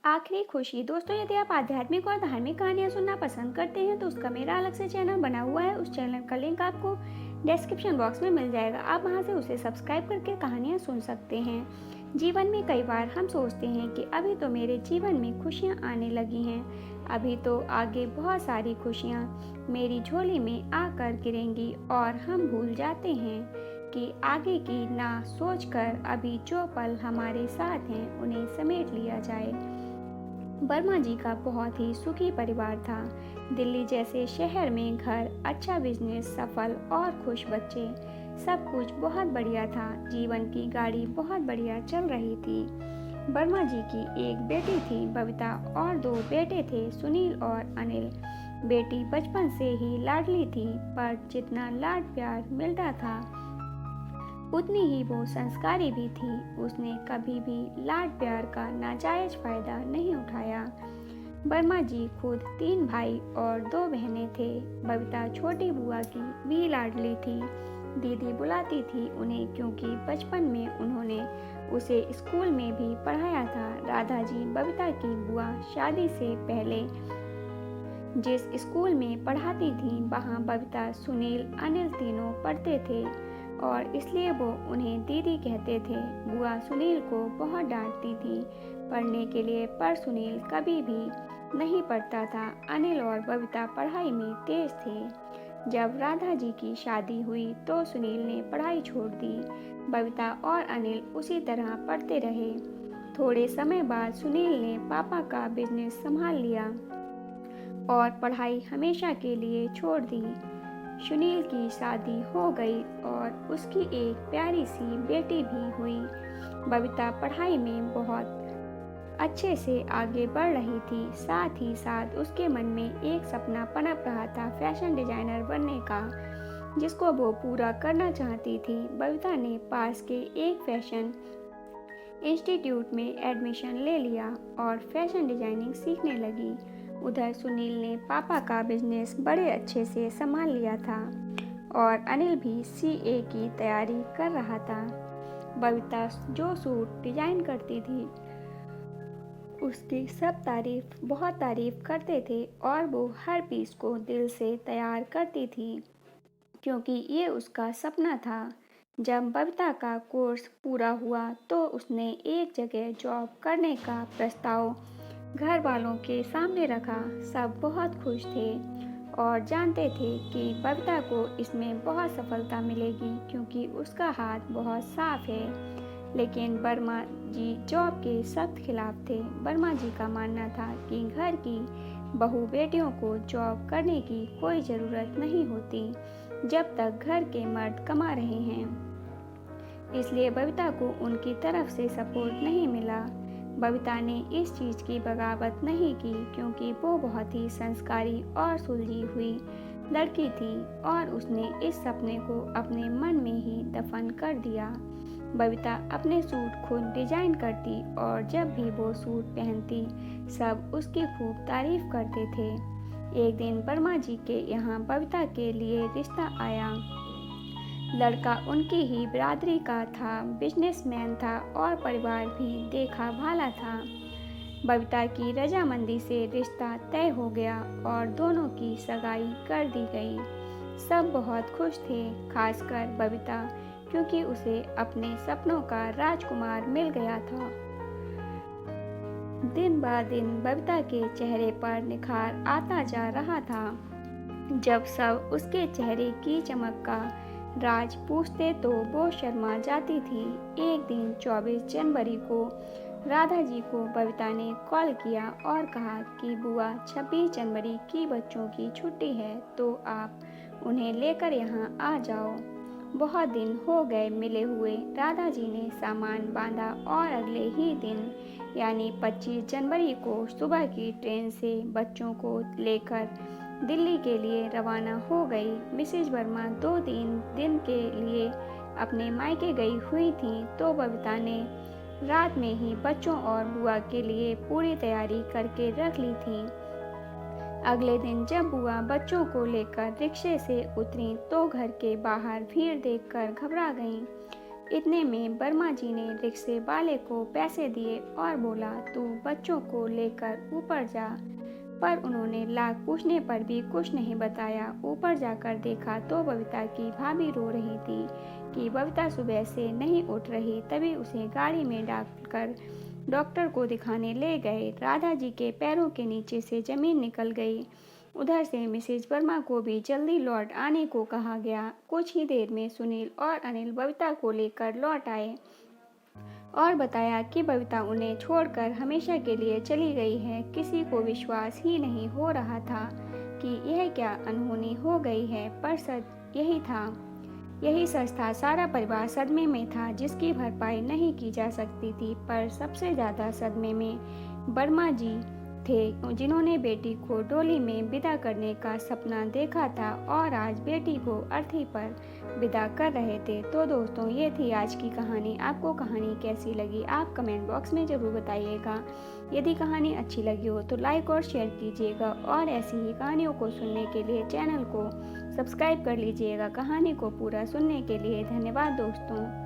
आखिरी खुशी। दोस्तों, यदि आप आध्यात्मिक और धार्मिक कहानियाँ सुनना पसंद करते हैं तो उसका मेरा अलग से चैनल बना हुआ है। उस चैनल का लिंक आपको डिस्क्रिप्शन बॉक्स में मिल जाएगा। आप वहां से उसे सब्सक्राइब करके कहानियाँ सुन सकते हैं। जीवन में कई बार हम सोचते हैं कि अभी तो मेरे जीवन में खुशियाँ आने लगी हैं, अभी तो आगे बहुत सारी खुशियाँ मेरी झोली में आकर गिरेंगी, और हम भूल जाते हैं कि आगे की ना सोचकर अभी जो पल हमारे साथ हैं उन्हें समेट लिया जाए। वर्मा जी का बहुत ही सुखी परिवार था। दिल्ली जैसे शहर में घर, अच्छा बिजनेस, सफल और खुश बच्चे, सब कुछ बहुत बढ़िया था। जीवन की गाड़ी बहुत बढ़िया चल रही थी। वर्मा जी की एक बेटी थी बबीता और दो बेटे थे सुनील और अनिल। बेटी बचपन से ही लाडली थी, पर जितना लाड प्यार मिलता था उतनी ही वो संस्कारी भी थी। उसने कभी भी लाड प्यार का नाजायज फायदा नहीं उठाया। वर्मा जी खुद 3 भाई और 2 बहनें थे। बबीता छोटी बुआ की भी लाडली थी। दीदी बुलाती थी उन्हें, क्योंकि बचपन में उन्होंने उसे स्कूल में भी पढ़ाया था। राधा जी बबीता की बुआ शादी से पहले जिस स्कूल में पढ़ाती थी वहाँ बबीता, सुनील, अनिल तीनों पढ़ते थे और इसलिए वो उन्हें दीदी कहते थे। बुआ सुनील को बहुत डांटती थी पढ़ने के लिए, पर सुनील कभी भी नहीं पढ़ता था। अनिल और बबीता पढ़ाई में तेज थे। जब राधा जी की शादी हुई तो सुनील ने पढ़ाई छोड़ दी। बबीता और अनिल उसी तरह पढ़ते रहे। थोड़े समय बाद सुनील ने पापा का बिजनेस संभाल लिया और पढ़ाई हमेशा के लिए छोड़ दी। सुनील की शादी हो गई और उसकी एक प्यारी सी बेटी भी हुई। बबीता पढ़ाई में बहुत अच्छे से आगे बढ़ रही थी। साथ ही साथ उसके मन में एक सपना पनप रहा था फैशन डिजाइनर बनने का, जिसको वो पूरा करना चाहती थी। बबीता ने पास के एक फैशन इंस्टीट्यूट में एडमिशन ले लिया और फैशन डिजाइनिंग सीखने लगी। उधर सुनील ने पापा का बिजनेस बड़े अच्छे से संभाल लिया था और अनिल भी सीए की तैयारी कर रहा था। बबीता जो सूट डिजाइन करती थी उसकी सब बहुत तारीफ करते थे और वो हर पीस को दिल से तैयार करती थी, क्योंकि ये उसका सपना था। जब बबीता का कोर्स पूरा हुआ तो उसने एक जगह जॉब करने का प्रस्ताव घर वालों के सामने रखा। सब बहुत खुश थे और जानते थे कि बबीता को इसमें बहुत सफलता मिलेगी, क्योंकि उसका हाथ बहुत साफ है। लेकिन वर्मा जी जॉब के सख्त खिलाफ थे। वर्मा जी का मानना था कि घर की बहू बेटियों को जॉब करने की कोई ज़रूरत नहीं होती जब तक घर के मर्द कमा रहे हैं। इसलिए बबीता को उनकी तरफ से सपोर्ट नहीं मिला। बबीता ने इस चीज़ की बगावत नहीं की, क्योंकि वो बहुत ही संस्कारी और सुलझी हुई लड़की थी और उसने इस सपने को अपने मन में ही दफन कर दिया। बबीता अपने सूट खुद डिजाइन करती और जब भी वो सूट पहनती सब उसकी खूब तारीफ करते थे। एक दिन वर्मा जी के यहाँ बबीता के लिए रिश्ता आया। लड़का उनकी ही बिरादरी का था, बिजनेसमैन था और परिवार भी देखा भाला था। बबीता की रजामंदी से रिश्ता तय हो गया और दोनों की सगाई कर दी गई। सब बहुत खुश थे, खासकर बबीता, क्योंकि उसे अपने सपनों का राजकुमार मिल गया था। दिन ब दिन बबीता के चेहरे पर निखार आता जा रहा था। जब सब उसके चेहरे की चमक का राज पूछते तो वो शर्मा जाती थी। एक दिन 24 जनवरी को राधा जी को बबीता ने कॉल किया और कहा कि बुआ 26 जनवरी की बच्चों की छुट्टी है, तो आप उन्हें लेकर यहाँ आ जाओ। बहुत दिन हो गए मिले हुए। राधा जी ने सामान बांधा और अगले ही दिन यानी 25 जनवरी को सुबह की ट्रेन से बच्चों को लेकर दिल्ली के लिए रवाना हो गई। मिसेज वर्मा 2-3 दिन के लिए अपने मायके गई हुई थी, तो बबीता ने रात में ही बच्चों और बुआ के लिए पूरी तैयारी करके रख ली थी। अगले दिन जब बुआ बच्चों को लेकर रिक्शे से उतरी तो घर के बाहर भीड़ देखकर घबरा गईं। इतने में वर्मा जी ने रिक्शे वाले को पैसे दिए और बोला, तू बच्चों को लेकर ऊपर जा। पर उन्होंने लाख पूछने पर भी कुछ नहीं बताया। ऊपर जाकर देखा तो बबीता की भाभी रो रही थी कि बबीता सुबह से नहीं उठ रही। तभी उसे गाड़ी में डालकर डॉक्टर को दिखाने ले गए। राधा जी के पैरों के नीचे से जमीन निकल गई। उधर से मिसेज वर्मा को भी जल्दी लौट आने को कहा गया। कुछ ही देर में सुनील और अनिल बबीता को लेकर लौट आए और बताया कि बबीता उन्हें छोड़कर हमेशा के लिए चली गई है। किसी को विश्वास ही नहीं हो रहा था कि यह क्या अनहोनी हो गई है, पर सच यही सच था। सारा परिवार सदमे में था जिसकी भरपाई नहीं की जा सकती थी। पर सबसे ज़्यादा सदमे में वर्मा जी थे, जिन्होंने बेटी को डोली में विदा करने का सपना देखा था और आज बेटी को अर्थी पर विदा कर रहे थे। तो दोस्तों, ये थी आज की कहानी। आपको कहानी कैसी लगी आप कमेंट बॉक्स में ज़रूर बताइएगा। यदि कहानी अच्छी लगी हो तो लाइक और शेयर कीजिएगा और ऐसी ही कहानियों को सुनने के लिए चैनल को सब्सक्राइब कर लीजिएगा। कहानी को पूरा सुनने के लिए धन्यवाद दोस्तों।